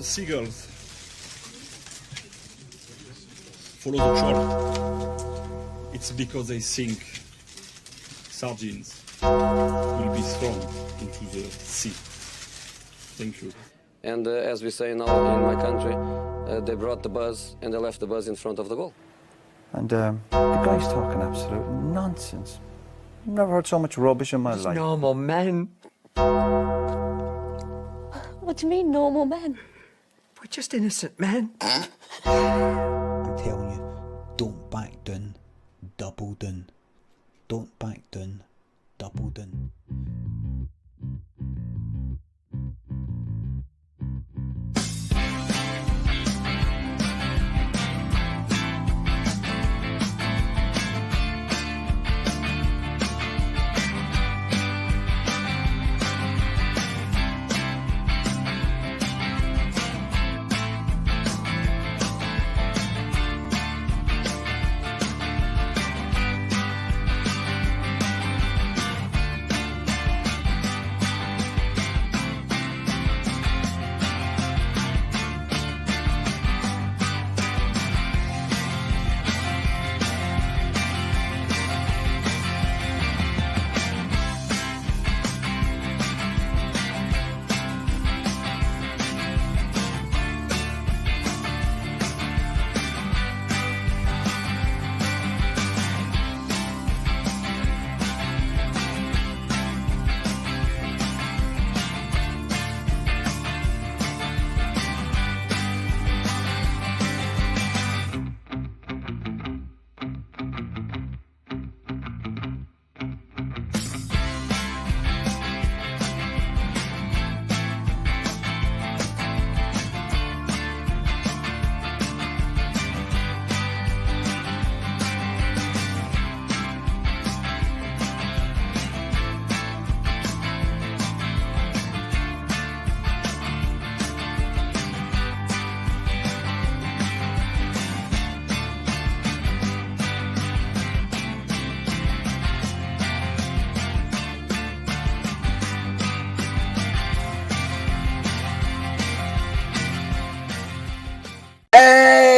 seagulls follow the chart, it's because they think sardines will be thrown into the sea. Thank you. And as we say now in my country, they brought the bus and they left the bus in front of the goal. And the guy's talking absolute nonsense. Never heard so much rubbish in my life. Normal men. What do you mean, normal men? We're just innocent men. I'm telling you, don't back down, double down. Don't back down, double down.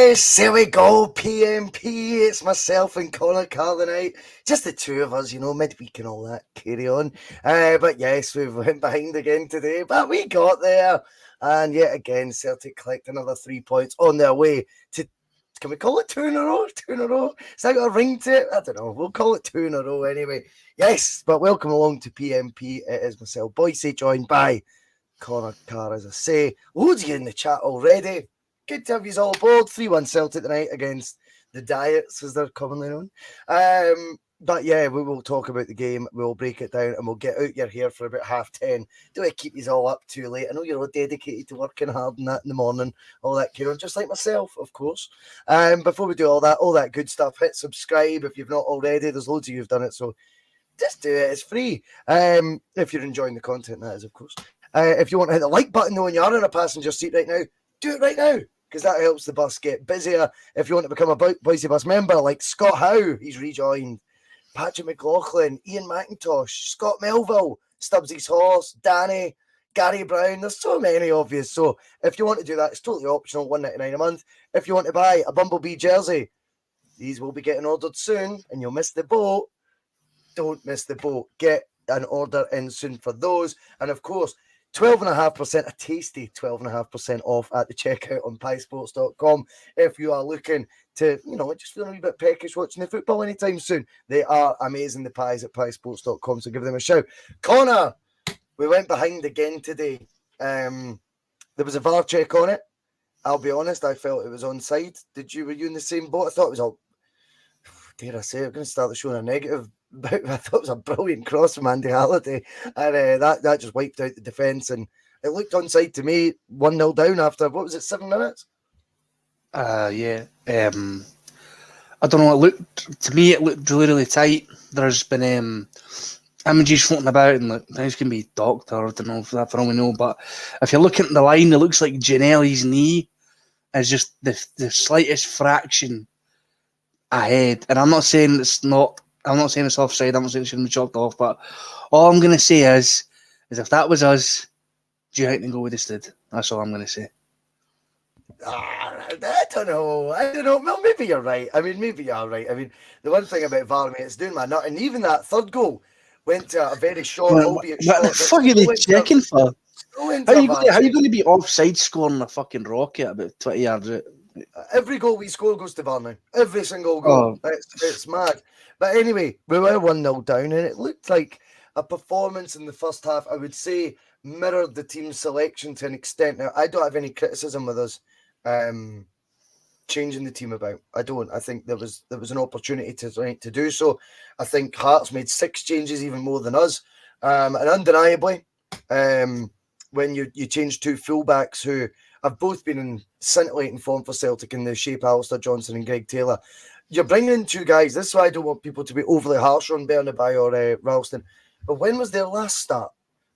Yes, here we go, P.M.P. It's myself and Connor Carr tonight. Just the two of us, you know, midweek and all that, carry on. But yes, we went behind again today, but we got there. And yet again, Celtic collect another 3 points on their way to, can we call it 2 in a row? 2 in a row? Has that got a ring to it? I don't know. We'll call it 2 in a row anyway. Yes, but welcome along to P.M.P. It is myself, Bhoycie, joined by Connor Carr, as I say. Loads of you in the chat already. Good to have you all aboard. 3-1 Celtic tonight against the Diets, as they're commonly known. But yeah, we will talk about the game. We'll break it down and we'll get out your hair for about 10:30. Don't want to keep you all up too late. I know you're all dedicated to working hard and that in the morning, all that carry on, just like myself, of course. Before we do all that good stuff, hit subscribe if you've not already. There's loads of you who've done it, so just do it. It's free. If you're enjoying the content, that is, of course. If you want to hit the like button though when you are in a passenger seat right now, do it right now, because that helps the bus get busier. If you want to become a Bhoycie Bus member, like Scott Howe, he's rejoined, Patrick McLaughlin, Ian McIntosh, Scott Melville, Stubbsy's Horse, Danny, Gary Brown. There's so many of you. So if you want to do that, it's totally optional, $1.99 a month. If you want to buy a Bumblebee jersey, these will be getting ordered soon, and you'll miss the boat. Don't miss the boat. Get an order in soon for those. And of course, 12.5%, a tasty 12.5% off at the checkout on piesports.com. If you are looking to, you know, just feeling a wee bit peckish watching the football anytime soon, they are amazing, the pies at piesports.com. So give them a shout. Connor, we went behind again today. There was a VAR check on it. I'll be honest, I felt it was onside. Were you in the same boat? I thought it was all, dare I say, I'm going to start the show on a negative. But I thought it was a brilliant cross from Andy Halliday, and that just wiped out the defence, and it looked onside to me. 1-0 down after, what was it, 7 minutes? Yeah. I don't know. To me, it looked really, really tight. There's been images floating about, and like, things can be doctor. I don't know if that for all we know, but if you're looking at the line, it looks like Janelli's knee is just the slightest fraction ahead. And I'm not saying it's not. I'm not saying it's offside. I'm not saying it shouldn't be chalked off. But all I'm going to say is if that was us, do you think the goal would have stood? That's all I'm going to say. I don't know. Well, maybe you're right. I mean, maybe you're right. I mean, the one thing about VAR, mate, it's doing my nut. And even that third goal went to a very short, albeit What the short, but fuck are they checking for? still went How to a you VAR going? How you check. going to be offside scoring a fucking rocket about 20 yards out? Every goal we score goes to VAR now. Every single Oh, goal. It's mad. But anyway, we were 1-0 down, and it looked like a performance in the first half, I would say, mirrored the team's selection to an extent. Now, I don't have any criticism with us changing the team about. I don't. I think there was an opportunity to do so. I think Hearts made 6 changes, even more than us. And undeniably, when you change 2 fullbacks who have both been in scintillating form for Celtic in the shape Alistair Johnson and Greg Taylor, you're bringing in 2 guys. This is why I don't want people to be overly harsh on Bernabei or Ralston. But when was their last start?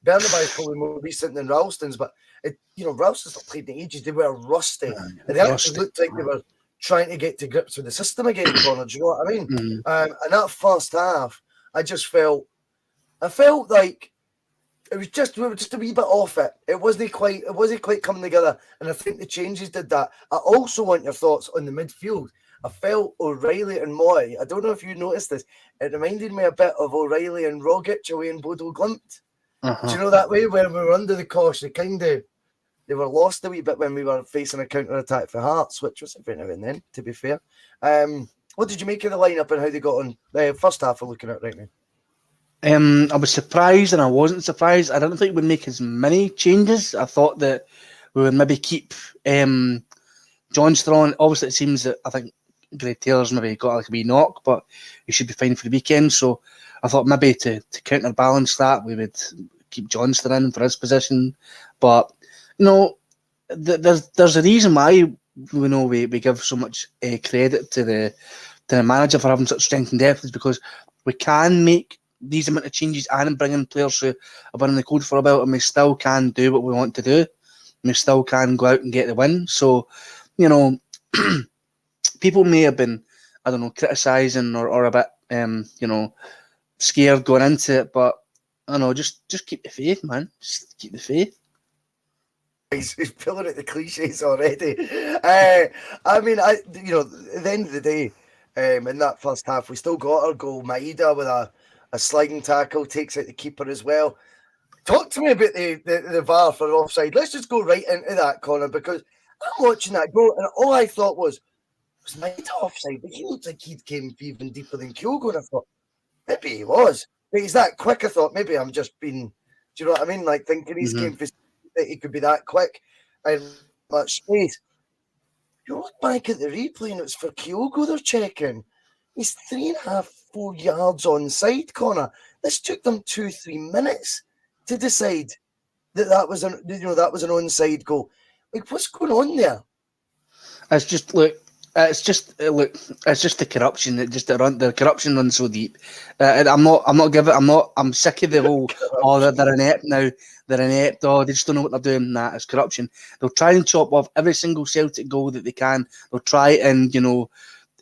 Bernabei is probably more recent than Ralston's, but Ralston's not played in ages. They were rusty. And they actually looked like they were trying to get to grips with the system again, Connor. Do you know what I mean? And that first half, I felt like we were just a wee bit off it. It wasn't quite coming together. And I think the changes did that. I also want your thoughts on the midfield. I felt O'Reilly and Moy. I don't know if you noticed this. It reminded me a bit of O'Reilly and Rogic away in Bodo Glimt. Do you know that way when we were under the cosh? They were lost a wee bit when we were facing a counter attack for Hearts, which was every now and then, to be fair. What did you make of the lineup and how they got on the first half we're looking at right now? I was surprised and I wasn't surprised. I didn't think we'd make as many changes. I thought that we would maybe keep Johnston on. Obviously, it seems that I think Greg Taylor's maybe got like a wee knock, but he should be fine for the weekend. So I thought maybe to counterbalance that, we would keep Johnston in for his position. But there's a reason why we give so much credit to the manager for having such strength and depth, is because we can make these amount of changes and bring in players who have been in the code for a while, and we still can do what we want to do. We still can go out and get the win. So, people may have been, I don't know, criticising or a bit, scared going into it, but I don't know, just keep the faith, man. Just keep the faith. He's pulling out the cliches already. I mean, at the end of the day, in that first half, we still got our goal. Maeda with a sliding tackle takes out the keeper as well. Talk to me about the VAR for offside. Let's just go right into that, Connor, because I'm watching that goal, and all I thought was Maeda offside? But he looked like he'd came even deeper than Kyogo, and I thought, maybe he was. But he's that quick, I thought, maybe I'm just being, do you know what I mean? Like, thinking he's came for that he could be that quick and much space. You look back at the replay and it's for Kyogo they're checking. He's 3.5, 4 yards onside, Connor. This took them 2-3 minutes to decide that was an onside goal. Like, what's going on there? It's just the corruption. The corruption runs so deep. I'm sick of the whole. They're inept now. They're inept. Oh, they just don't know what they're doing. Nah, it's corruption. They'll try and chop off every single Celtic goal that they can. They'll try and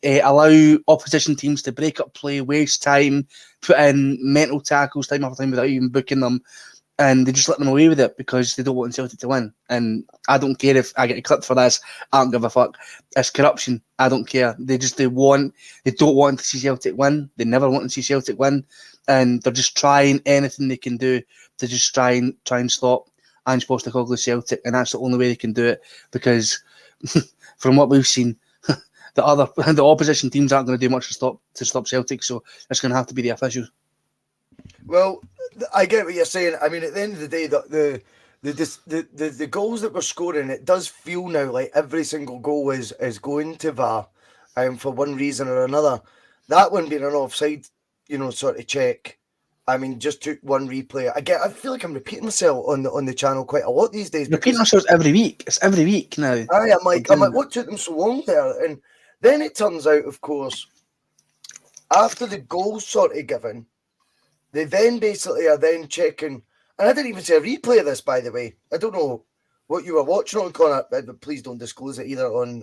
allow opposition teams to break up play, waste time, put in mental tackles time after time without even booking them. And they just let them away with it because they don't want Celtic to win. And I don't care if I get clipped for this. I don't give a fuck. It's corruption. I don't care. They don't want to see Celtic win. They never want to see Celtic win. And they're just trying anything they can do to just try and stop Ange Postecoglou's Celtic. And that's the only way they can do it, because from what we've seen, the opposition teams aren't going to do much to stop Celtic. So it's going to have to be the officials. Well, I get what you're saying. I mean, at the end of the day, the goals that we're scoring, it does feel now like every single goal is going to VAR, for one reason or another. That one being an offside, sort of check. I mean, just took one replay. I feel like I'm repeating myself on the channel quite a lot these days. Repeating ourselves every week. It's every week now. I'm like, what took them so long there? And then it turns out, of course, after the goal's sort of given, they then basically are then checking, and I didn't even see a replay of this, by the way. I don't know what you were watching on, Connor, but please don't disclose it either on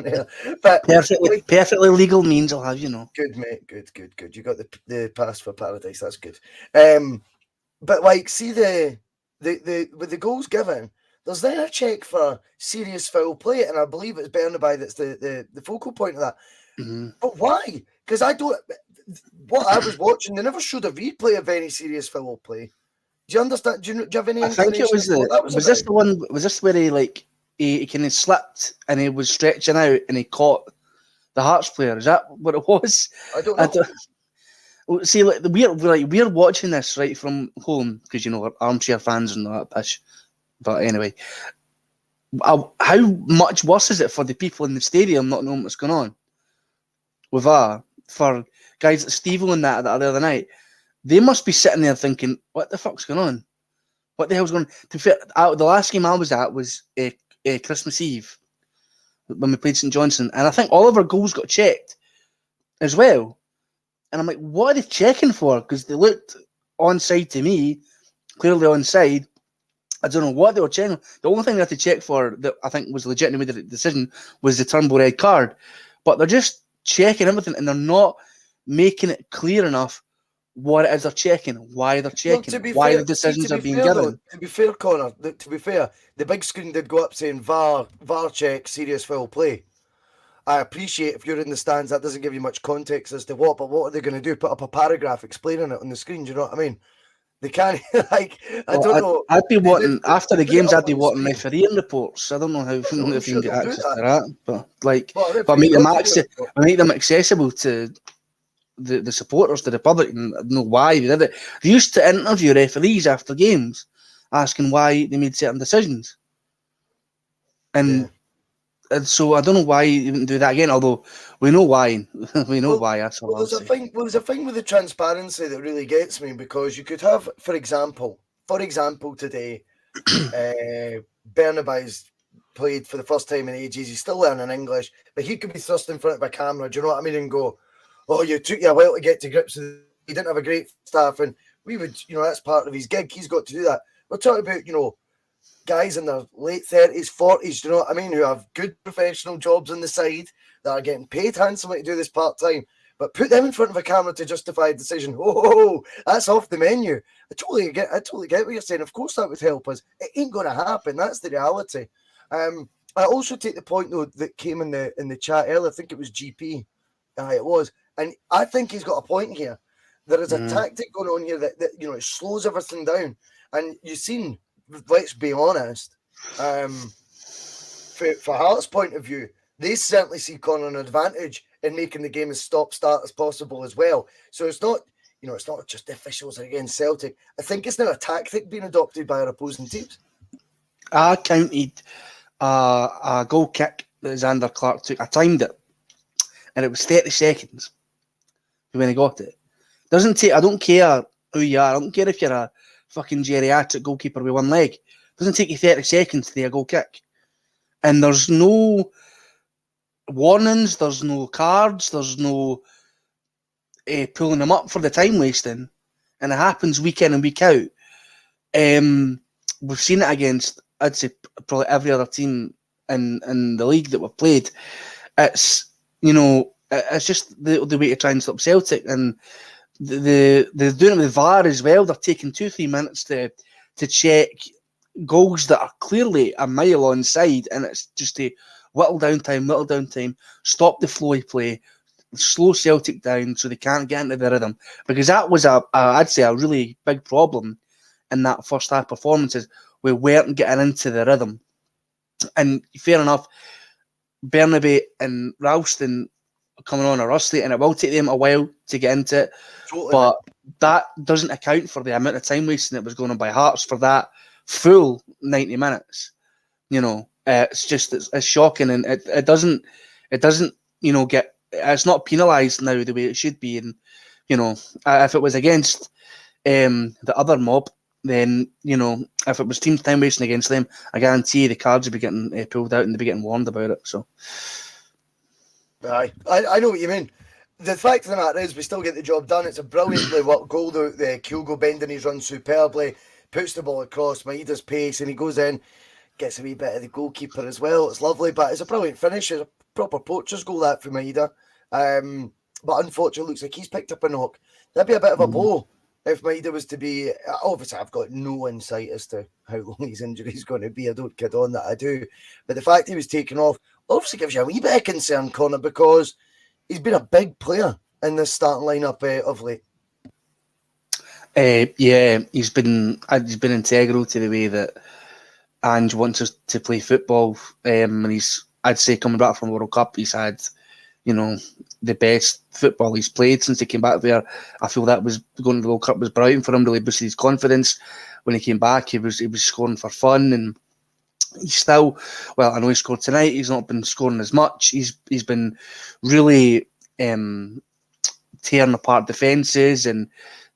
air. But perfectly legal means, I'll have you know. Good, mate. Good. You got the pass for paradise. That's good. But like, see the with the goals given, There's then a check for serious foul play, and I believe it's Bernabei that's the focal point of that. Mhm. But why? Because I don't. What I was watching, they never showed a replay of any serious foul play. Do you understand? Do you have any I think it inclination was as to what that was this about? the one? Was this where he kind of slipped and he was stretching out and he caught the Hearts player? Is that what it was? I don't know. Well, see, like we're watching this right from home because we're armchair fans and all that pish. But anyway, how much worse is it for the people in the stadium not knowing what's going on? With for guys like Steve-O and that the other night, they must be sitting there thinking, "What the fuck's going on? What the hell's going on?" To be fair, the last game I was at was Christmas Eve when we played St Johnstone, and I think all of our goals got checked as well. And I'm like, what are they checking for? Because they looked onside to me, clearly onside. I don't know what they were checking. The only thing they had to check for that I think was legitimate decision was the Turnbull red card. But they're just checking everything and they're not making it clear enough what it is they're checking, why they're checking, why the decisions are being given. To be fair, Connor, to be fair, the big screen did go up saying VAR check, serious foul play. I appreciate if you're in the stands, that doesn't give you much context as to what, but what are they going to do? Put up a paragraph explaining it on the screen, do you know what I mean? They can't, I don't know. I'd be wanting, after the put it games, up I'd be on the wanting screen. refereeing reports. I don't know how if you can get access to that, but Well, make them accessible to the supporters, to the public, and I don't know why they did it. They used to interview referees after games, asking why they made certain decisions. And so I don't know why you wouldn't do that again, although we know why. We know why, that's all there's a thing with the transparency that really gets me, because you could have, for example, today, Bernabei's played for the first time in ages. He's still learning English, but he could be thrust in front of a camera, do you know what I mean, and go, "Oh, you took you a while to get to grips with it. He didn't have a great staff," and we would, that's part of his gig. He's got to do that. We're talking about, guys in their late 30s, 40s, do you know what I mean, who have good professional jobs on the side that are getting paid handsomely to do this part-time, but put them in front of a camera to justify a decision. Oh, that's off the menu. I totally get what you're saying. Of course that would help us. It ain't going to happen. That's the reality. I also take the point, though, that came in the chat earlier. I think it was GP. It was. And I think he's got a point here. There is a tactic going on here that it slows everything down. And you've seen, let's be honest, for Hearts' point of view, they certainly see Connor an advantage in making the game as stop-start as possible as well. So it's not, it's not just the officials against Celtic. I think it's now a tactic being adopted by our opposing teams. I counted a goal kick that Xander Clark took. I timed it, and it was 30 seconds when he got it. Doesn't take. I don't care who you are. I don't care if you're a fucking geriatric goalkeeper with one leg. It doesn't take you 30 seconds to do a goal kick. And there's no warnings, there's no cards, there's no pulling them up for the time wasting. And it happens week in and week out. We've seen it against, I'd say, probably every other team in the league that we've played. It's, it's just the way to try and stop Celtic. And they're doing it with VAR as well. They're taking 2-3 minutes to check goals that are clearly a mile onside, and it's just a whittle down time, stop the flow of play, slow Celtic down so they can't get into the rhythm. Because that was I'd say a really big problem in that first half performances. We weren't getting into the rhythm. And fair enough, Bernabei and Ralston coming on are rusty, and it will take them a while to get into it. Totally. But that doesn't account for the amount of time wasting that was going on by Hearts for that full 90 minutes. It's just it's shocking, and it doesn't get, it's not penalised now the way it should be. And if it was against the other mob, then if it was teams time wasting against them, I guarantee the cards would be getting pulled out and they'd be getting warned about it. So I know what you mean. The fact of the matter is we still get the job done. It's a brilliantly worked goal. The Kyogo bending his run superbly, puts the ball across Maeda's pace, and he goes in, gets a wee bit of the goalkeeper as well. It's lovely, but it's a brilliant finish. It's a proper poacher's goal, that, from Maeda. But unfortunately, it looks like he's picked up a knock. That'd be a bit of a blow if Maida was to be, obviously I've got no insight as to how long his injury is going to be. I don't kid on that, I do. But the fact he was taken off obviously gives you a wee bit of concern, Connor, because he's been a big player in this starting lineup of late. Yeah, he's been integral to the way that Ange wants us to play football. And I'd say coming back from World Cup, he's had, the best football he's played since he came back there. I feel that was going to the World Cup was brilliant for him, really boosted his confidence. When he came back, he was scoring for fun, and he's still, well, I know he scored tonight. He's not been scoring as much. He's been really tearing apart defences and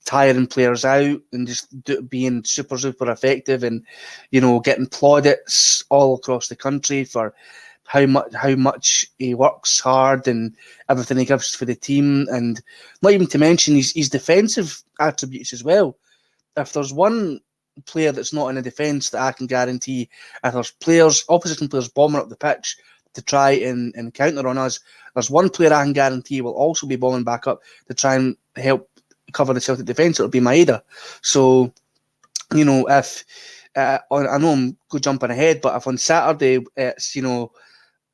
tiring players out and just being super effective, and getting plaudits all across the country for how much he works hard and everything he gives for the team, and not even to mention his defensive attributes as well. If there's one player that's not in the defence that I can guarantee, if there's opposition players bombing up the pitch to try and counter on us, there's one player I can guarantee will also be bombing back up to try and help cover the Celtic defence. It'll be Maeda. So, if I know I'm jumping ahead, but if on Saturday it's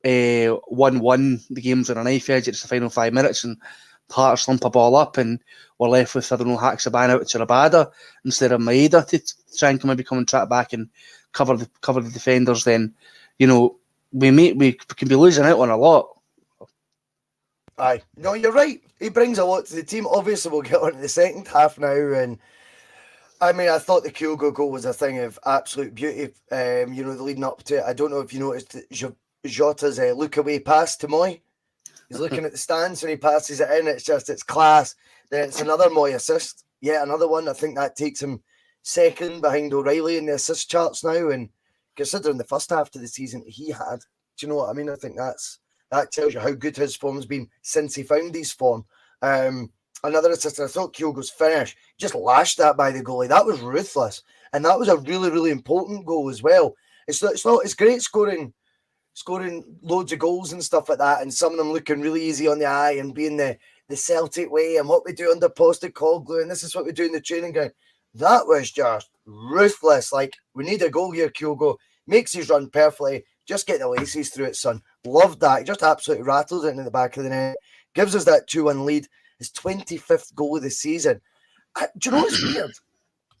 1-1, the game's on a knife edge, it's the final 5 minutes, and Hearts slump a ball up, and we're left with, I don't know, Haxaban out to Rabada instead of Maeda to try and come and track back and cover the defenders, then we can be losing out on a lot. Aye, no, you're right. He brings a lot to the team. Obviously, we'll get on to the second half now, and I mean, I thought the Kyogo goal was a thing of absolute beauty. The leading up to it. I don't know if you noticed Jota's look away pass to Moy. He's looking at the stands when he passes it in. It's class. Then it's another Moy assist. Yeah, another one. I think that takes him second behind O'Reilly in the assist charts now. And considering the first half of the season he had, do you know what I mean? I think that tells you how good his form's been since he found his form. Another assist. I thought Kyogo's finish, just lashed that by the goalie. That was ruthless. And that was a really, really important goal as well. It's great scoring loads of goals and stuff like that, and some of them looking really easy on the eye and being the Celtic way and what we do under Postecoglou, and this is what we do in the training ground. That was just ruthless. Like, we need a goal here, Kyogo. Makes his run perfectly. Just get the laces through it, son. Loved that. He just absolutely rattled it into the back of the net. Gives us that 2-1 lead. His 25th goal of the season. Do you know what's weird?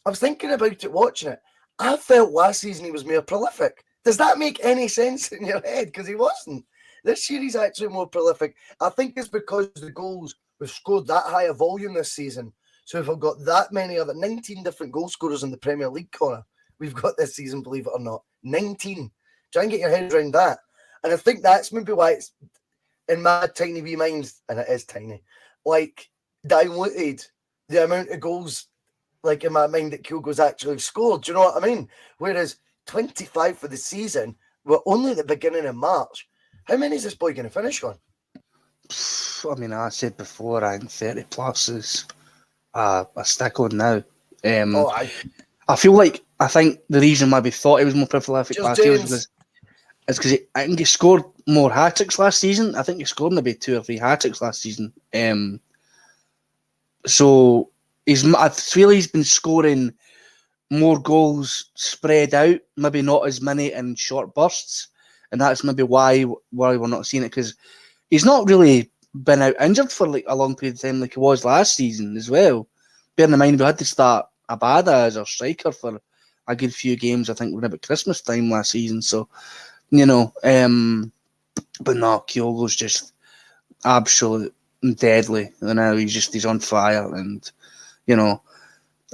I was thinking about it, watching it. I felt last season he was more prolific. Does that make any sense in your head? Because he wasn't. This year he's actually more prolific. I think it's because the goals we've scored that high a volume this season. So if I've got that many other 19 different goal scorers in the Premier League, Connor, we've got this season, believe it or not. 19. Try and get your head around that. And I think that's maybe why it's in my tiny wee mind, and it is tiny, like diluted the amount of goals, like in my mind, that Kyogo's actually scored. Do you know what I mean? Whereas 25 for the season, we're only at the beginning of March. How many is this boy going to finish on? I mean, I said before, I think 30 plus is a stick on now. I think the reason why we thought he was more prolific last year is because I think he scored more hat-tricks last season. I think he scored maybe 2 or 3 hat-tricks last season. So I feel he's been scoring more goals spread out, maybe not as many in short bursts, and that's maybe why we're not seeing it, because he's not really been out injured for like a long period of time like he was last season as well. Bearing in mind we had to start Abada as our striker for a good few games, I think, around about Christmas time last season. So, but no, Kyogo's just absolute deadly, and now he's on fire, and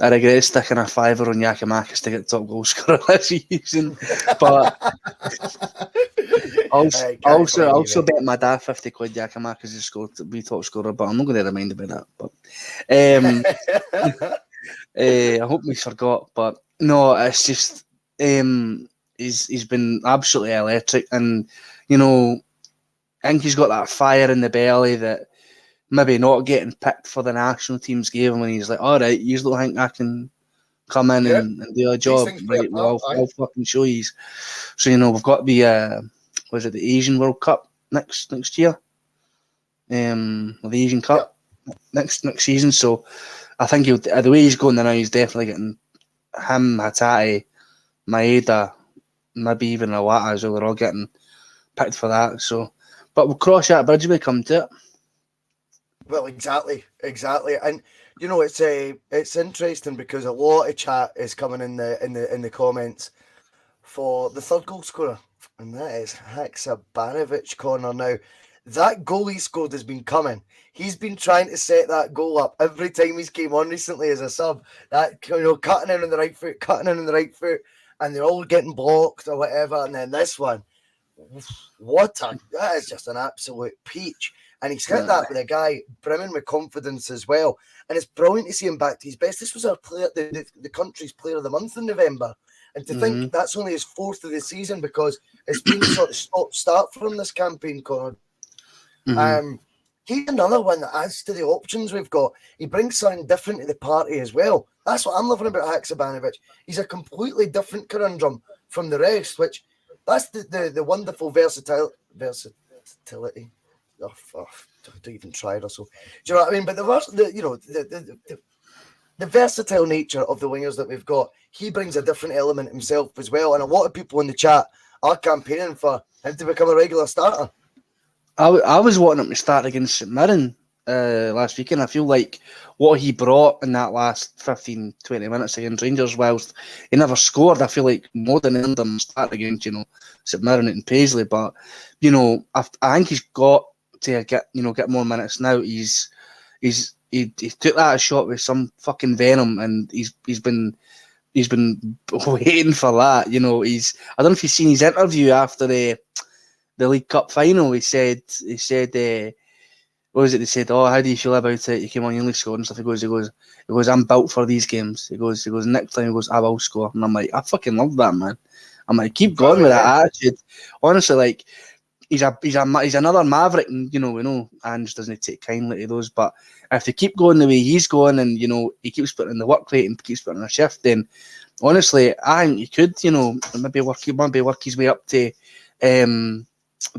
I regret sticking a $5 on Yakimakis to get top goal scorer this season, but also bet my dad £50 Yakimakis has scored to be top scorer, but I'm not going to remind about that. But I hope we forgot. But no, it's just he's been absolutely electric, and I think he's got that fire in the belly that maybe not getting picked for the national team's game when he's like, all right, you don't think I can come in and do a job? Right, well, I'll fucking show you. So, we've got the Asian World Cup next year? The Asian Cup next season. So I think the way he's going now, he's definitely getting him, Hatati, Maeda, maybe even Awata as well. They're all getting picked for that. So, but we'll cross that bridge when we come to it. Well, exactly, and you know it's interesting because a lot of chat is coming in the comments for the third goal scorer, and that is Haksabanovic corner. Now, that goal he scored has been coming. He's been trying to set that goal up every time he's came on recently as a sub. That cutting in on the right foot, and they're all getting blocked or whatever. And then this one, that is just an absolute peach. And he's hit that with a guy brimming with confidence as well. And it's brilliant to see him back to his best. This was our player, the country's player of the month in November. And to think that's only his fourth of the season because it's been sort of stop-start for him this campaign, Conor. He's another one that adds to the options we've got. He brings something different to the party as well. That's what I'm loving about Haksabanovic. He's a completely different conundrum from the rest, which that's the wonderful versatility. Don't even try, Russell. Do you know what I mean? But the versatile nature of the wingers that we've got, he brings a different element himself as well. And a lot of people in the chat are campaigning for him to become a regular starter. I was wanting him to start against St Mirren last weekend. I feel like what he brought in that last 15, 20 minutes against Rangers, whilst he never scored, I feel like more than anything them start against, St Mirren and Paisley. But, I think he's got to get more minutes now. He took that shot with some fucking venom, and he's been waiting for that. I don't know if you've seen his interview after the League Cup final. He said, what was it? They said, "Oh, how do you feel about it? You came on, you only scored and stuff." He goes, "I'm built for these games." He goes, "Next time," he goes, "I will score." And I'm like, I fucking love that, man. I'm like, keep going with that attitude. Honestly, like, he's another maverick, and we know Ange doesn't take kindly to those. But if they keep going the way he's going, and he keeps putting in the work rate and keeps putting in a shift, then honestly, I think he could, maybe work his way up to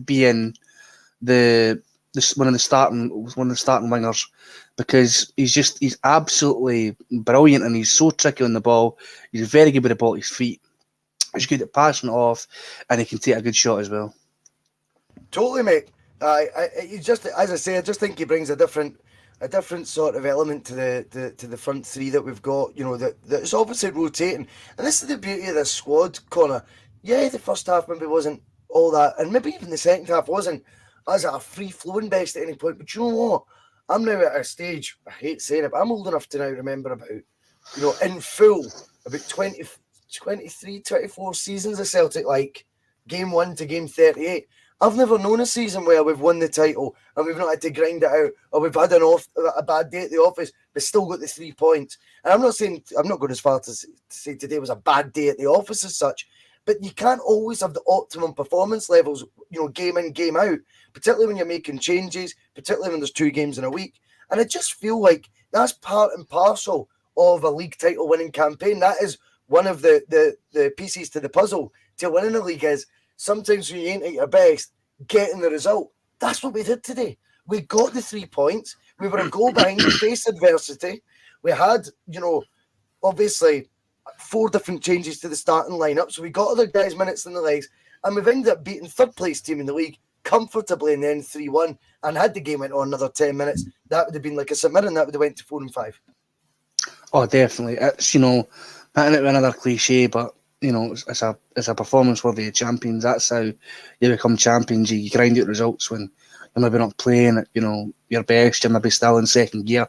being one of the starting wingers, because he's absolutely brilliant, and he's so tricky on the ball. He's very good with the ball at his feet. He's good at passing it off, and he can take a good shot as well. Totally, mate. He just, as I say, I just think he brings a different sort of element to the front three that we've got. That's obviously rotating, and this is the beauty of this squad, Connor. Yeah, the first half maybe wasn't all that, and maybe even the second half wasn't as a free-flowing best at any point. But you know what? I'm now at a stage, I hate saying it, but I'm old enough to now remember about, in full, about 23, 24 seasons of Celtic, like game 1 to game 38. I've never known a season where we've won the title and we've not had to grind it out, or we've had a bad day at the office but still got the 3 points. And I'm not going as far to say today was a bad day at the office as such, but you can't always have the optimum performance levels, game in, game out, particularly when you're making changes, particularly when there's 2 games in a week. And I just feel like that's part and parcel of a league title winning campaign. That is one of the pieces to the puzzle to winning the league, is sometimes when you ain't at your best, getting the result. That's what we did today. We got the 3 points. We were a goal behind, we faced adversity. We had, obviously 4 different changes to the starting lineup, so we got other guys minutes in the legs, and we've ended up beating third place team in the league comfortably in the end 3-1. And had the game went on another 10 minutes, that would have been like a St Mirren, that would have went to 4 and 5. Oh, definitely. It's patting it with another cliche, but it's a performance worthy of champions. That's how you become champions. You grind out results when you're maybe not playing at your best. You're maybe still in second gear,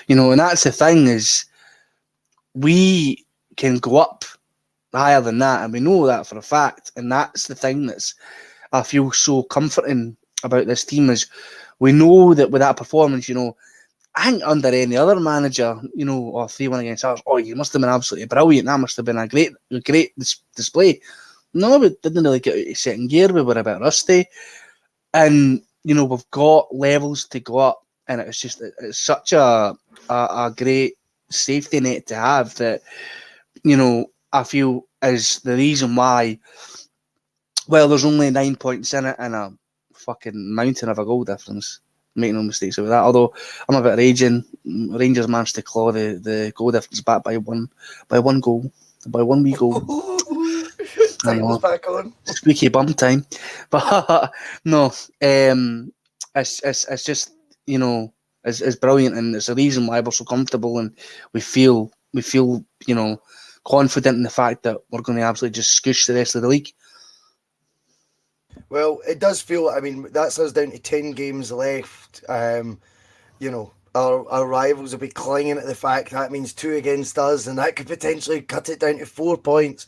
and that's the thing, is we can go up higher than that, and we know that for a fact. And that's the thing that's, I feel, so comforting about this team, is we know that with that performance, I think under any other manager, or 3-1 against us, you must have been absolutely brilliant. That must have been a great display. No, we didn't really get out of second gear. We were a bit rusty. And, we've got levels to go up. And it's such a great safety net to have that, I feel is the reason why, well, there's only 9 points in it and a fucking mountain of a goal difference. Make no mistakes about that. Although I'm a bit raging. Rangers managed to claw the goal difference back by one goal. By one wee goal. I Time was know. back on. Squeaky bum time. But no, it's just, you know, it's brilliant, and it's a reason why we're so comfortable, and we feel you know, confident in the fact that we're going to absolutely just scoosh the rest of the league. Well, it does feel, I mean, that's us down to 10 games left. You know, our rivals will be clinging to the fact that means 2 against us, and that could potentially cut it down to 4 points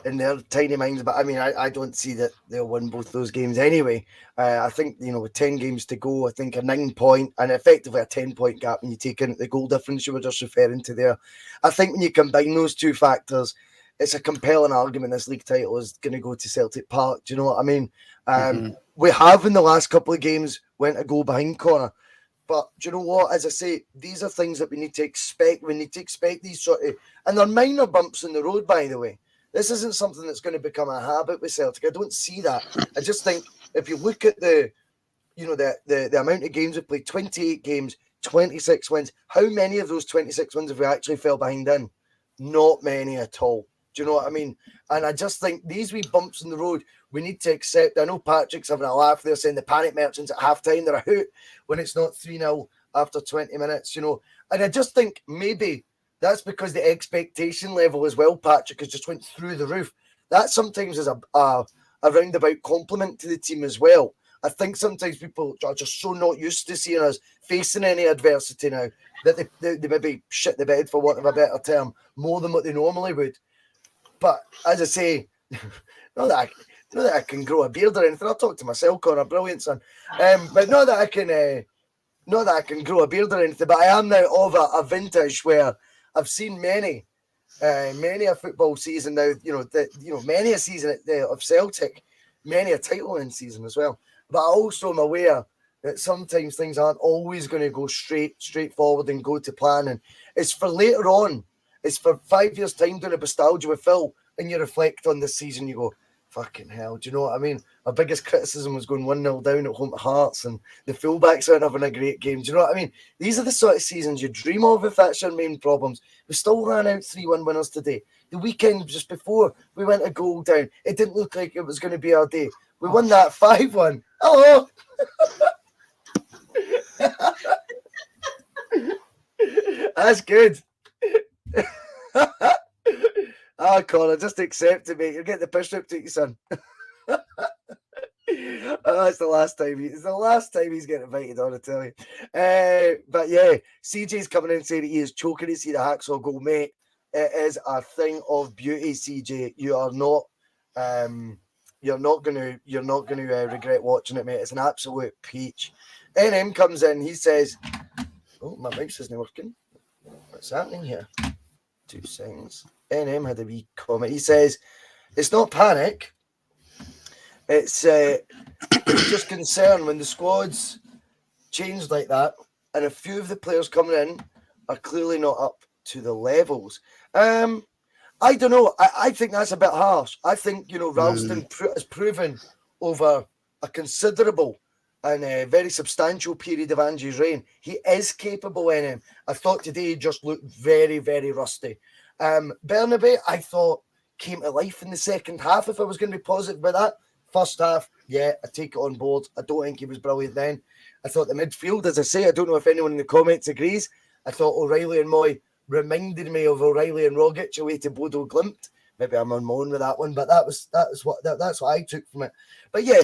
in their tiny minds. But I mean, I don't see that they'll win both those games anyway. I think, you know, with 10 games to go, I think a 9-point and effectively a 10-point gap when you take in the goal difference you were just referring to there. I think when you combine those two factors, it's a compelling argument this league title is going to go to Celtic Park. Do you know what I mean? We have in the last couple of games went a goal behind Connor. But do you know what? As I say, these are things that we need to expect. We need to expect these sort of, and they're minor bumps in the road, by the way. This isn't something that's going to become a habit with Celtic. I don't see that. I just think if you look at the amount of games we've played, 28 games, 26 wins. How many of those 26 wins have we actually fell behind in? Not many at all. Do you know what I mean? And I just think these wee bumps in the road, we need to accept. I know Patrick's having a laugh there saying the panic merchants at halftime, they're a hoot when it's not 3-0 after 20 minutes, you know. And I just think maybe that's because the expectation level as well, Patrick, has just went through the roof. That sometimes is a roundabout compliment to the team as well. I think sometimes people are just so not used to seeing us facing any adversity now that they maybe shit the bed, for want of a better term, more than what they normally would. But as I say, not that I can grow a beard or anything. I'll talk to myself, Connor. Brilliant, son. But not that I can grow a beard or anything. But I am now of a vintage where I've seen many a football season now. Many a season of Celtic, many a title-winning season as well. But I also am aware that sometimes things aren't always going to go straightforward and go to plan. And it's for later on. It's for 5 years' time doing a Bustalgia with Phil, and you reflect on this season, you go, fucking hell, do you know what I mean? Our biggest criticism was going 1-0 down at home to Hearts, and the fullbacks aren't having a great game. Do you know what I mean? These are the sort of seasons you dream of if that's your main problems. We still ran out 3-1 winners today. The weekend just before we went a goal down, it didn't look like it was going to be our day. We won that 5-1. Hello! That's good. Connor, just accept it, mate. You'll get the piss ripped at you, son. It's the last time. It's the last time he's getting invited on, I tell you. But yeah, CJ's coming in saying he is choking to see the Hacksaw goal, mate. It is a thing of beauty, CJ. You're not going to regret watching it, mate. It's an absolute peach. NM comes in. He says, "Oh, my mouse isn't working. What's happening here?" 2 seconds. NM had a wee comment. He says, "It's not panic. It's just concern when the squads change like that, and a few of the players coming in are clearly not up to the levels." I don't know. I think that's a bit harsh. I think, Ralston has proven over a considerable and a very substantial period of Angie's reign, he is capable in him. I thought today he just looked very, very rusty. Bernabe, I thought, came to life in the second half, if I was going to be positive about that. First half, yeah, I take it on board. I don't think he was brilliant then. I thought the midfield, as I say, I don't know if anyone in the comments agrees. I thought O'Reilly and Moy reminded me of O'Reilly and Rogic away to Bodo Glimt. Maybe I'm on my own with that one, but that's what I took from it. But yeah,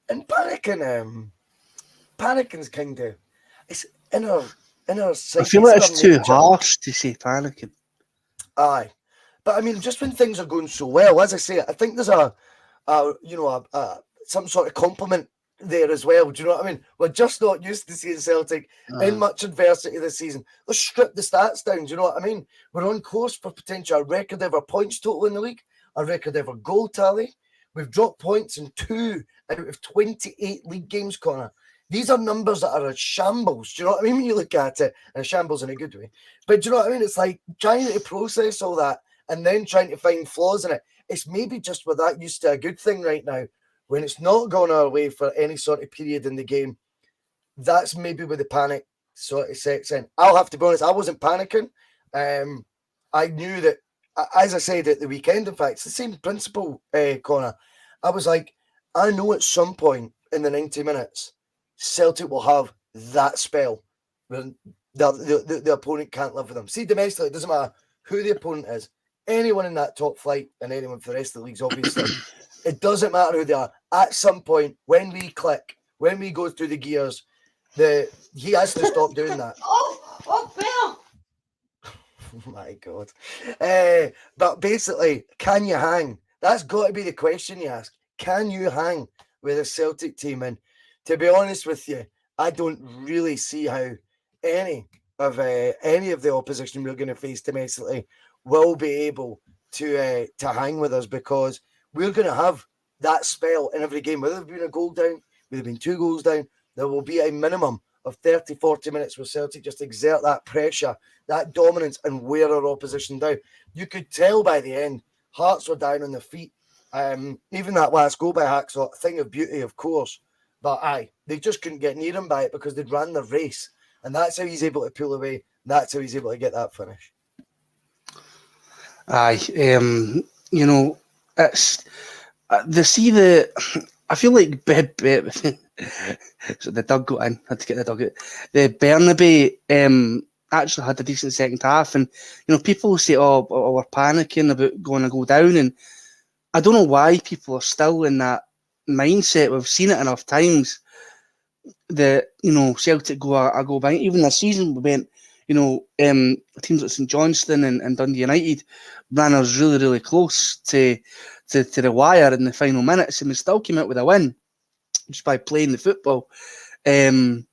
and panicking kind of, it's inner sight. I feel like it's too harsh to say panicking. Aye, but I mean, just when things are going so well, as I say, I think there's some sort of compliment there as well. Do you know what I mean? We're just not used to seeing Celtic in much adversity this season. Let's strip the stats down. Do you know what I mean? We're on course for potential record ever points total in the league, a record ever goal tally. We've dropped points in 2 out of 28 league games, Connor. These are numbers that are a shambles. Do you know what I mean? When you look at it, and a shambles in a good way. But do you know what I mean? It's like trying to process all that and then trying to find flaws in it. It's maybe just we're that used to a good thing right now. When it's not going our way for any sort of period in the game, that's maybe where the panic sort of sets in. I'll have to be honest, I wasn't panicking. I knew that, as I said at the weekend, in fact, it's the same principle, Connor. I was like, I know at some point in the 90 minutes, Celtic will have that spell when the opponent can't live with them. See, domestically, it doesn't matter who the opponent is. Anyone in that top flight and anyone for the rest of the leagues, obviously. It doesn't matter who they are. At some point, when we click, when we go through the gears, he has to stop doing that. Oh, my God. But basically, can you hang? That's got to be the question you ask. Can you hang with a Celtic team? And to be honest with you, I don't really see how any of the opposition we're going to face domestically will be able to hang with us, because we're going to have that spell in every game. Whether there's been a goal down, whether there's been 2 goals down, there will be a minimum of 30, 40 minutes where Celtic just exert that pressure, that dominance, and wear our opposition down. You could tell by the end, Hearts were down on their feet. Even that last goal by Hacksaw, a thing of beauty, of course. But they just couldn't get near him by it because they'd ran the race. And that's how he's able to pull away. That's how he's able to get that finish. Aye, you know, it's I feel like so the Doug got in, had to get the Doug out. The Burnaby actually had a decent second half, and you know, people say, "Oh, we're panicking about going to go down," and I don't know why people are still in that mindset. We've seen it enough times that, you know, Celtic go back. Even this season, we went, you know, teams like St Johnstone and Dundee United ran us really, really close to the wire in the final minutes, and we still came out with a win just by playing the football. And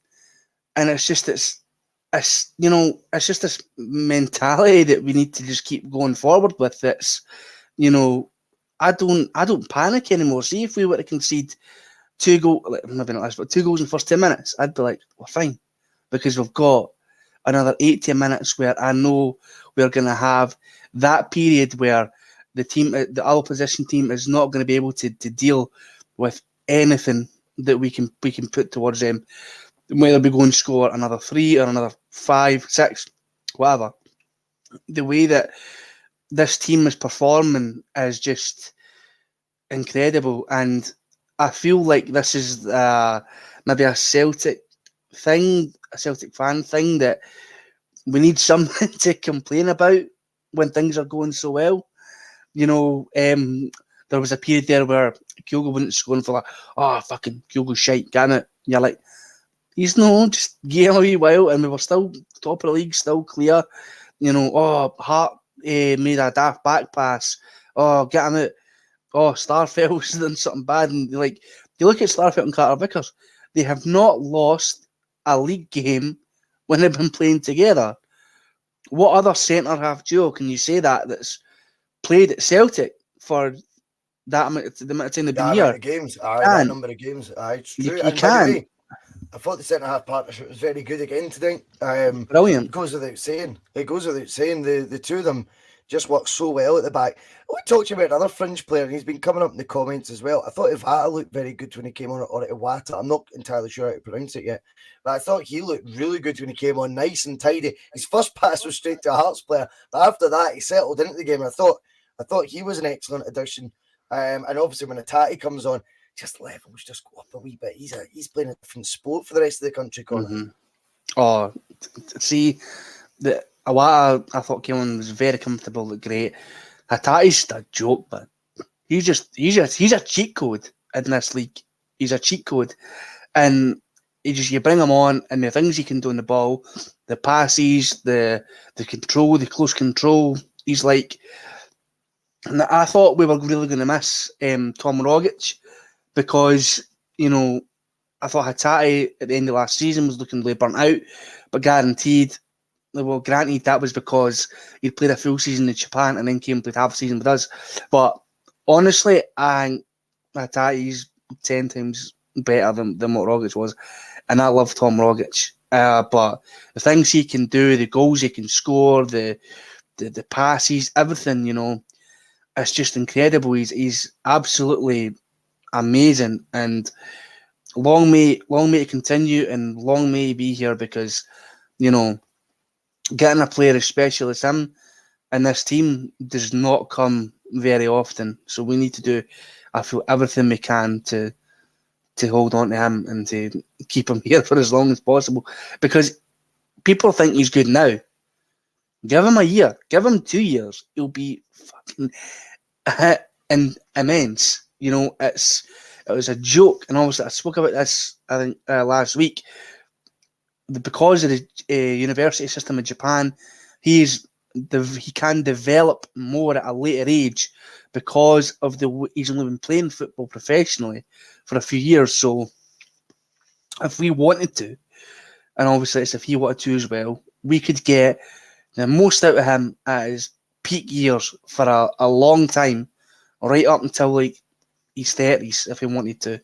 it's just it's just this mentality that we need to just keep going forward with. It's, you know, I don't panic anymore. See, if we were to concede 2 goals, maybe not less, but 2 goals in the first 10 minutes, I'd be like, we're fine, because we've got another 80 minutes where I know we're going to have that period where the opposition team is not going to be able to deal with anything that we can put towards them, whether we go and score another 3 or another 5, 6, whatever. The way that this team is performing is just incredible, and I feel like this is maybe a Celtic thing, a Celtic fan thing, that we need something to complain about when things are going so well. You know, there was a period there where Kyogo wouldn't score for like, oh, fucking Kyogo shite, get him out. And you're like, he's no, just give him a wee while, and we were still top of the league, still clear. You know, oh, Hart made a daft back pass. Oh, get him out. Oh, Starfelt's done something bad. And like, you look at Starfelt and Carter Vickers, they have not lost a league game when they've been playing together. What other centre-half duo can you say that's played at Celtic for the amount of time they've been here? Games, that number of games. It's true. You and can. By the way, I thought the centre-half partnership was very good again today. Brilliant. It goes without saying. The two of them just work so well at the back. We talked about another fringe player, and he's been coming up in the comments as well. I thought Ivata looked very good when he came on, or Iwata. I'm not entirely sure how to pronounce it yet, but I thought he looked really good when he came on, nice and tidy. His first pass was straight to a Hearts player, but after that he settled into the game. I thought he was an excellent addition. And obviously when Atati comes on, just levels just go up a wee bit. He's playing a different sport for the rest of the country, Connor. Mm-hmm. Oh, see, the Iwata, I thought came on, was very comfortable, looked great. Hatati's a joke, but he's a cheat code in this league. He's a cheat code, and you bring him on, and the things he can do on the ball, the passes, the control, the close control. He's like, and I thought we were really going to miss Tom Rogic, because, you know, I thought Hatati at the end of last season was looking really burnt out, but granted, that was because he'd played a full season in Japan and then came and played half a season with us. But honestly, I think Hatati's 10 times better than what Rogic was, and I love Tom Rogic. But the things he can do, the goals he can score, the passes, everything, you know, it's just incredible. He's absolutely amazing, and long may it continue, and long may he be here, because, you know, getting a player as special as him in this team does not come very often. So we need to do, I feel, everything we can to hold on to him and to keep him here for as long as possible, because people think he's good now. Give him a year, give him 2 years, he'll be fucking and immense. You know, it was a joke, and obviously I spoke about this, I think, last week. Because of the university system in Japan, he can develop more at a later age because of he's only been playing football professionally for a few years. So if we wanted to, and obviously it's if he wanted to as well, we could get the most out of him at his peak years for a long time, right up until like his 30s, if he wanted to,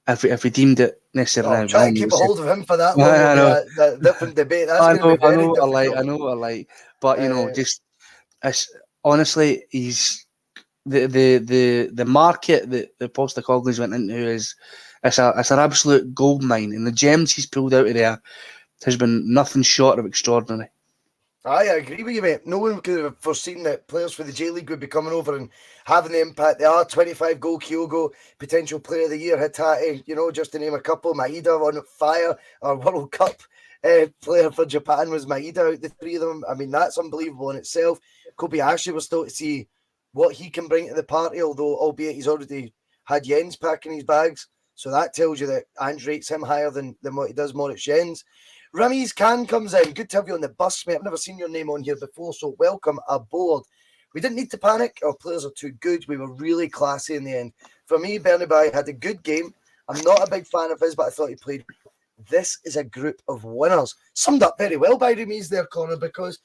if we deemed it necessary. Trying to keep a hold of him for that long I know. will be a different debate. That's I going to be very know difficult. I know. But you know, just honestly, he's the market that Postacoglu's went into is it's an absolute gold mine, and the gems he's pulled out of there has been nothing short of extraordinary. I agree with you, mate. No one could have foreseen that players for the J League would be coming over and having the impact they are. 25-goal Kyogo, potential player of the year, Hitati, you know, just to name a couple. Maeda on fire, our World Cup player for Japan was Maeda out the three of them. I mean, that's unbelievable in itself. Kobayashi, we're still to see what he can bring to the party, although albeit he's already had Jens packing his bags. So that tells you that Ange rates him higher than what he does Moritz Jens. Ramiz Khan comes in. Good to have you on the bus, mate. I've never seen your name on here before, so welcome aboard. We didn't need to panic. Our players are too good. We were really classy in the end. For me, Bernabei had a good game. I'm not a big fan of his, but I thought he played. This is a group of winners. Summed up very well by Ramiz there, Connor, because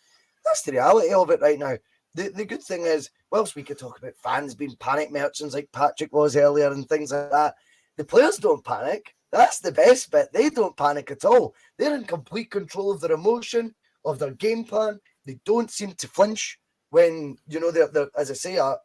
that's the reality of it right now. The good thing is, whilst we could talk about fans being panic merchants like Patrick was earlier and things like that, the players don't panic. That's the best bit. They don't panic at all. They're in complete control of their emotion, of their game plan. They don't seem to flinch when, you know, they're as I say, a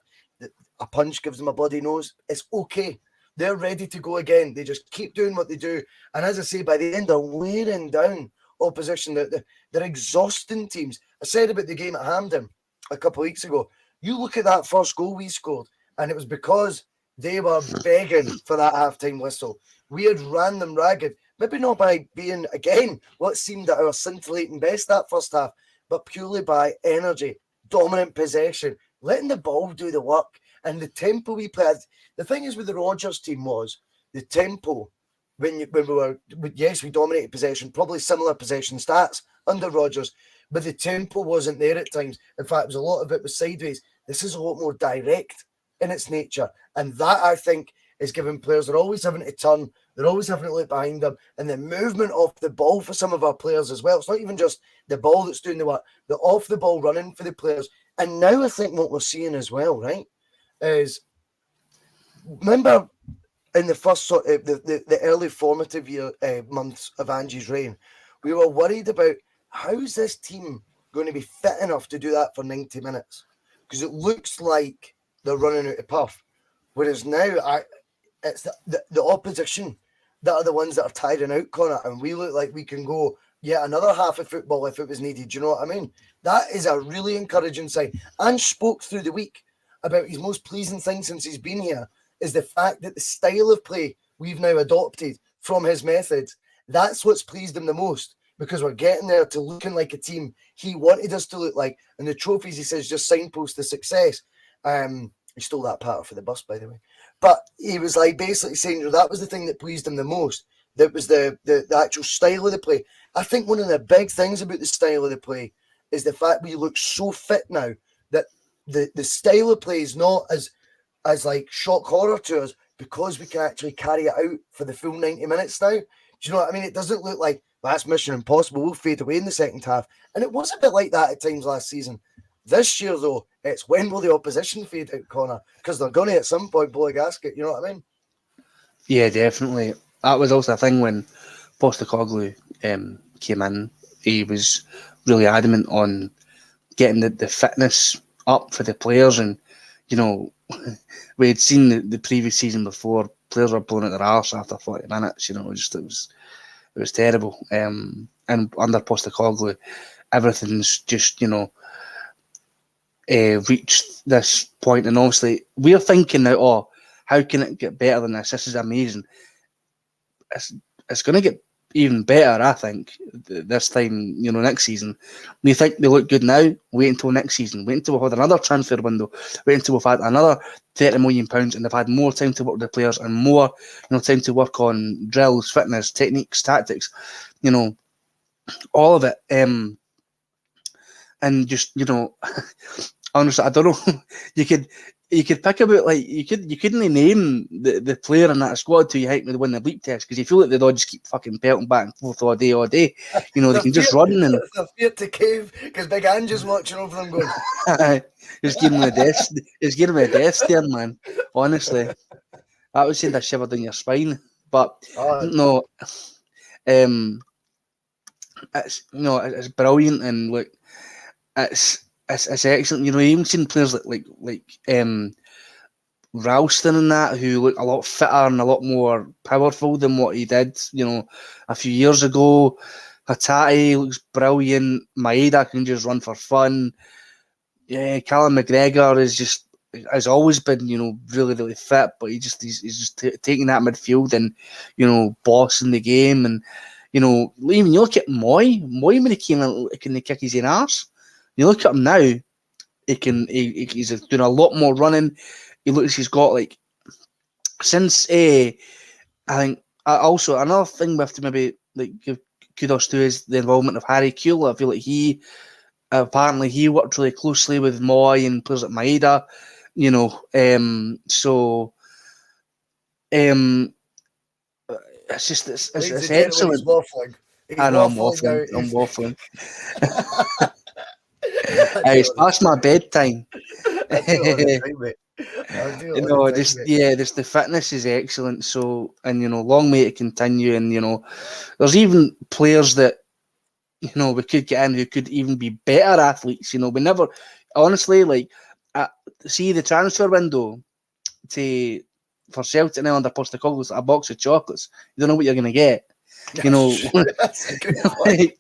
punch gives them a bloody nose. It's okay. They're ready to go again. They just keep doing what they do. And as I say, by the end, they're wearing down opposition. They're exhausting teams. I said about the game at Hampden a couple of weeks ago. You look at that first goal we scored, and it was because they were begging for that halftime whistle. We had ran them ragged, maybe not by being, again, what seemed at our scintillating best that first half, but purely by energy, dominant possession, letting the ball do the work, and the tempo we played. The thing is with the Rodgers team was the tempo. When we were, yes, we dominated possession, probably similar possession stats under Rodgers, but the tempo wasn't there at times. In fact, a lot of it was sideways. This is a lot more direct in its nature, and that, I think, is giving players, they're always having to turn, they're always having to look behind them, and the movement off the ball for some of our players as well. It's not even just the ball that's doing the work, the off the ball running for the players. And now I think what we're seeing as well, right, is, remember in the first sort of the early formative year months of Angie's reign, we were worried about how's this team going to be fit enough to do that for 90 minutes, because it looks like they're running out of puff. Whereas now, it's the opposition that are the ones that are tiring out, Connor, and we look like we can go another half of football if it was needed. You know what I mean? That is a really encouraging sign. Ange spoke through the week about his most pleasing thing since he's been here is the fact that the style of play we've now adopted from his methods, that's what's pleased him the most, because we're getting there to looking like a team he wanted us to look like. And the trophies, he says, just signpost the success. He stole that part for the bus, by the way. But he was like basically saying that was the thing that pleased him the most. That was the actual style of the play. I think one of the big things about the style of the play is the fact we look so fit now that the style of play is not as like shock horror to us, because we can actually carry it out for the full 90 minutes now. Do you know what I mean? It doesn't look like that's mission impossible. We'll fade away in the second half. And it was a bit like that at times last season. This year, though, it's when will the opposition fade out, Connor? Because they're going to at some point blow a gasket. You know what I mean? Yeah, definitely. That was also a thing when Postecoglou came in. He was really adamant on getting the fitness up for the players, and you know, we had seen the previous season before, players were blowing at their arse after 40 minutes, you know, just it was terrible. And under Postecoglou, everything's just, you know, reached this point, and obviously we're thinking now, oh, how can it get better than this? This is amazing. It's going to get even better, I think, this time, you know, next season. We think they look good now, wait until next season. Wait until we've had another transfer window. Wait until we've had another £30 million and they've had more time to work with the players and more, you know, time to work on drills, fitness, techniques, tactics, you know, all of it. And just, you know, honestly, I don't know. You could pick about, like, you couldn't name the player in that squad till you help me to win the bleep test, because you feel like they'd all just keep fucking pelting back and forth all day. You know, they can just run and they're feared to cave because Big Ange's watching over them going. just give him a death. Just give him a death stare, man. Honestly, that would send a shiver down your spine. But no, it's brilliant, and look, it's excellent. You know, you even seen players like Ralston and that, who look a lot fitter and a lot more powerful than what he did, you know, a few years ago. Hatate looks brilliant. Maeda can just run for fun. Yeah, Callum McGregor has always been, you know, really, really fit, but he's just taking that midfield and, you know, bossing the game. And, you know, even you look at Moy when he came in, can they kick his own arse? You look at him now, he's doing a lot more running. He's got, like, since I think also another thing we have to maybe, like, give kudos to is the involvement of Harry Kewell. I feel like he worked really closely with Moy and players like Maeda, you know. It's just it's excellent. He's waffling. I know I'm waffling. It's past my bedtime. The fitness is excellent. So, and, you know, long may it continue. And, you know, there's even players that, you know, we could get in who could even be better athletes. You know, we never, honestly, like, see the transfer window for Celtic now under Postecoglou's a box of chocolates. You don't know what you're going to get. You know, that's a good point.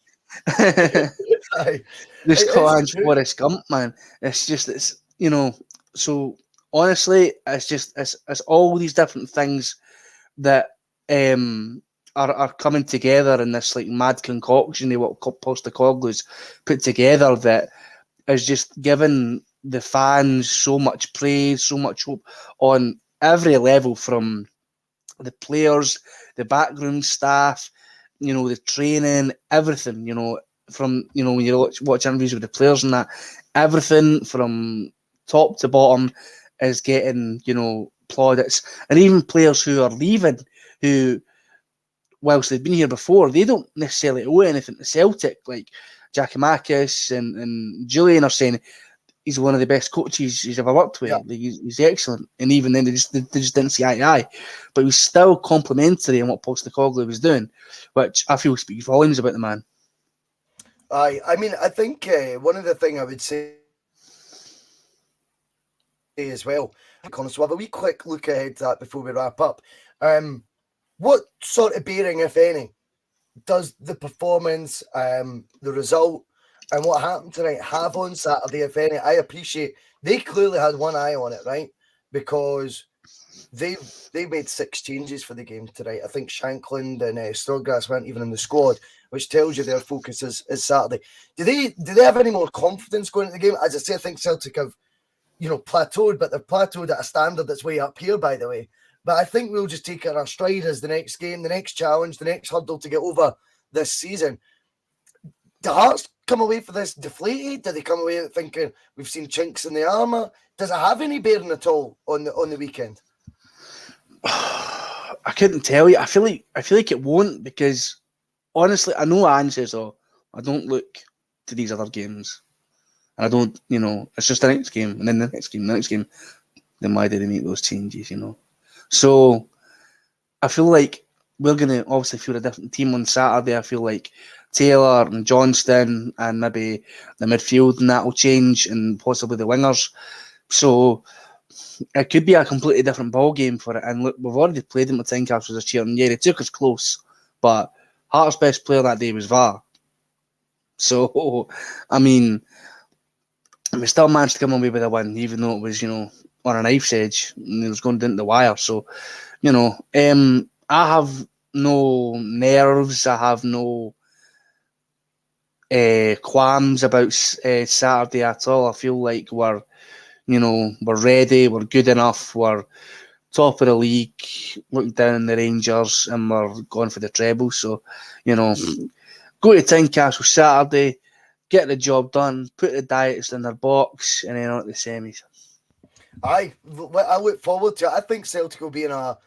Just Collins Forrest Gump, man. It's you know. So honestly, it's all these different things that are coming together in this, like, mad concoction of what Postecoglou's put together that is just giving the fans so much praise, so much hope on every level, from the players, the backroom staff, you know, the training, everything, you know, from, you know, when you watch interviews with the players and that, everything from top to bottom is getting, you know, plaudits. And even players who are leaving, who, whilst they've been here before, they don't necessarily owe anything to Celtic, like Giacomakis and Julian are saying he's one of the best coaches he's ever worked with. Yeah. Like, he's excellent. And even then, they just didn't see eye to eye. But he was still complimentary on what Postecoglou was doing, which I feel speaks volumes about the man. I mean, I think one of the things I would say as well, so we'll have a wee quick look ahead to that before we wrap up. What sort of bearing, if any, does the performance, the result, and what happened tonight have on Saturday, if any? I appreciate they clearly had one eye on it, right? Because they made 6 changes for the game tonight. I think Shankland and Snodgrass weren't even in the squad, which tells you their focus is Saturday. Do they have any more confidence going into the game? As I say, I think Celtic have, you know, plateaued, but they've plateaued at a standard that's way up here, by the way. But I think we'll just take it in our stride as the next game, the next challenge, the next hurdle to get over this season. Do Hearts come away for this deflated? Do they come away thinking we've seen chinks in the armour? Does it have any bearing at all on the weekend? I couldn't tell you. I feel like it won't, because honestly, I know Anne says, "Oh, I don't look to these other games, and I don't, you know, it's just the next game, and then the next game. Then why did they make those changes? You know." So I feel like we're going to obviously field a different team on Saturday. I feel like Taylor and Johnston and maybe the midfield and that will change, and possibly the wingers. So it could be a completely different ball game for it. And look, we've already played them at Tynecastle this year, and yeah, they took us close. But Hearts' best player that day was VAR. So, I mean, we still managed to come away with a win, even though it was, on a knife's edge and it was going down to the wire. So, I have no nerves. I have no qualms about Saturday at all. I feel like we're ready, we're good enough, we're top of the league, looking down on the Rangers, and we're going for the treble. So, go to Tynecastle Saturday, get the job done, put the Diets in their box, and then on to the semis. I look forward to it. I think Celtic will be in a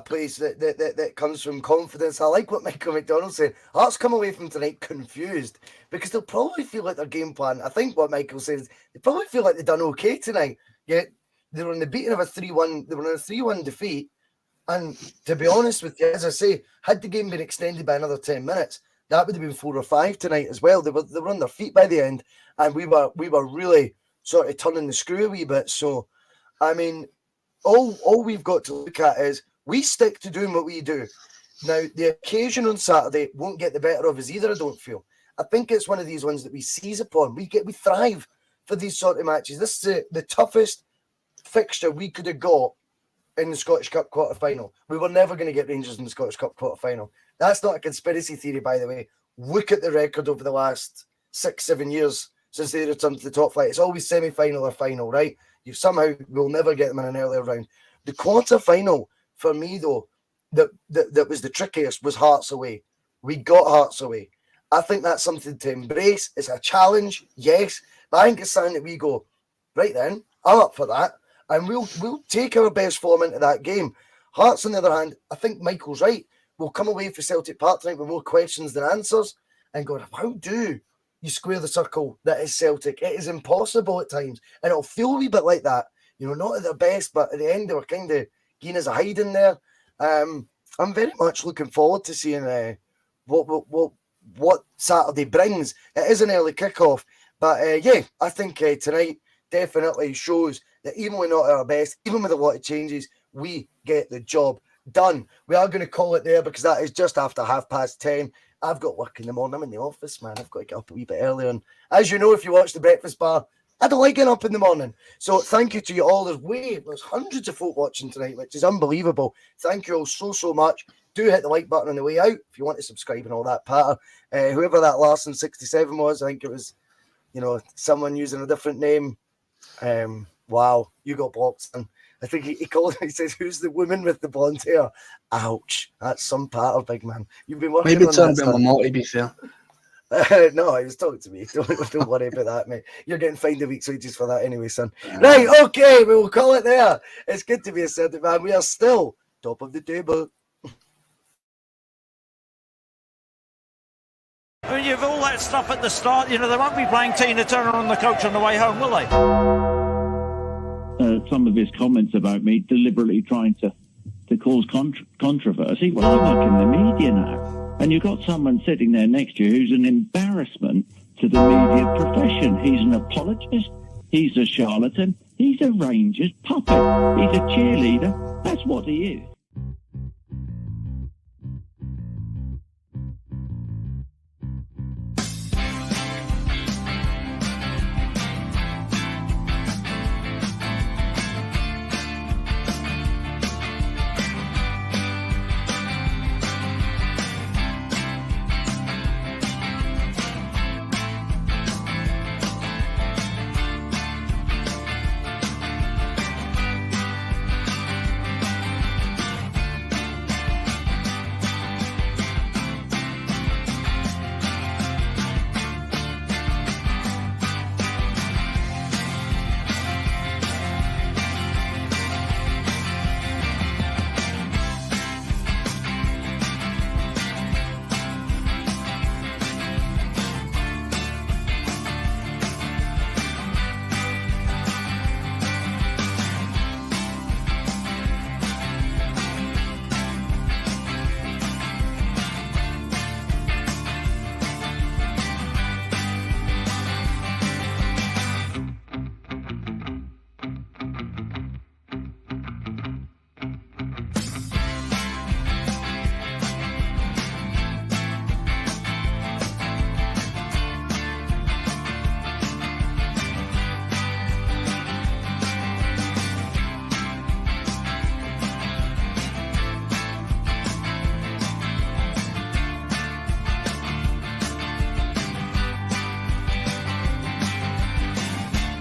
place that comes from confidence. I like what Michael McDonald said. Hearts come away from tonight confused because they'll probably feel like their game plan. I think what Michael says, they probably feel like they've done okay tonight. Yet they were on the beating of a 3-1. They were on a 3-1 defeat. And to be honest with you, as I say, had the game been extended by another 10 minutes, that would have been 4 or 5 tonight as well. They were on their feet by the end, and we were really sort of turning the screw a wee bit. So, I mean, all we've got to look at is we stick to doing what we do. Now, the occasion on Saturday won't get the better of us either, I don't feel. I think it's one of these ones that we seize upon. We thrive for these sort of matches. This is the toughest fixture we could have got in the Scottish Cup quarter-final. We were never going to get Rangers in the Scottish Cup quarter-final. That's not a conspiracy theory, by the way. Look at the record over the last 6-7 years since they returned to the top flight. It's always semi-final or final, right? You somehow will never get them in an earlier round. The quarter-final, for me, though, that was the trickiest, was Hearts away. We got Hearts away. I think that's something to embrace. It's a challenge, yes, but I think it's something that we go, right then, I'm up for that, and we'll take our best form into that game. Hearts, on the other hand, I think Michael's right. We'll come away for Celtic Park tonight with more questions than answers and go, how do you square the circle that is Celtic? It is impossible at times, and it'll feel a wee bit like that. Not at their best, but at the end they were kind of giving us a hide in there. I'm very much looking forward to seeing what Saturday brings. It is an early kickoff, but I think tonight definitely shows that even when not at our best, even with a lot of changes, we get the job done. We are going to call it there because that is just after 10:30. I've got work in the morning. I'm in the office, man. I've got to get up a wee bit earlier. And as you know, if you watch The Breakfast Bar, I don't like getting up in the morning. So thank you to you all. There's hundreds of folk watching tonight, which is unbelievable. Thank you all so much. Do hit the like button on the way out if you want to subscribe and all that patter. Whoever that Larson67 was, I think it was, someone using a different name. Wow, you got blocked. And I think he says, who's the woman with the blonde hair? Ouch. That's some patter, big man. You've been working Maybe on turn a that. bit more multi, to be fair. No, he was talking to me. Don't worry about that, mate. You're getting fined a week's wages for that anyway, son. Right, okay, we will call it there. It's good to be a Celtic fan. We are still top of the table. I mean, you've all that stuff at the start. They won't be playing Tina Turner on the coach on the way home, will they? Some of his comments about me deliberately trying to cause controversy. Well, I work in the media now. And you've got someone sitting there next to you who's an embarrassment to the media profession. He's an apologist. He's a charlatan. He's a Rangers puppet. He's a cheerleader. That's what he is.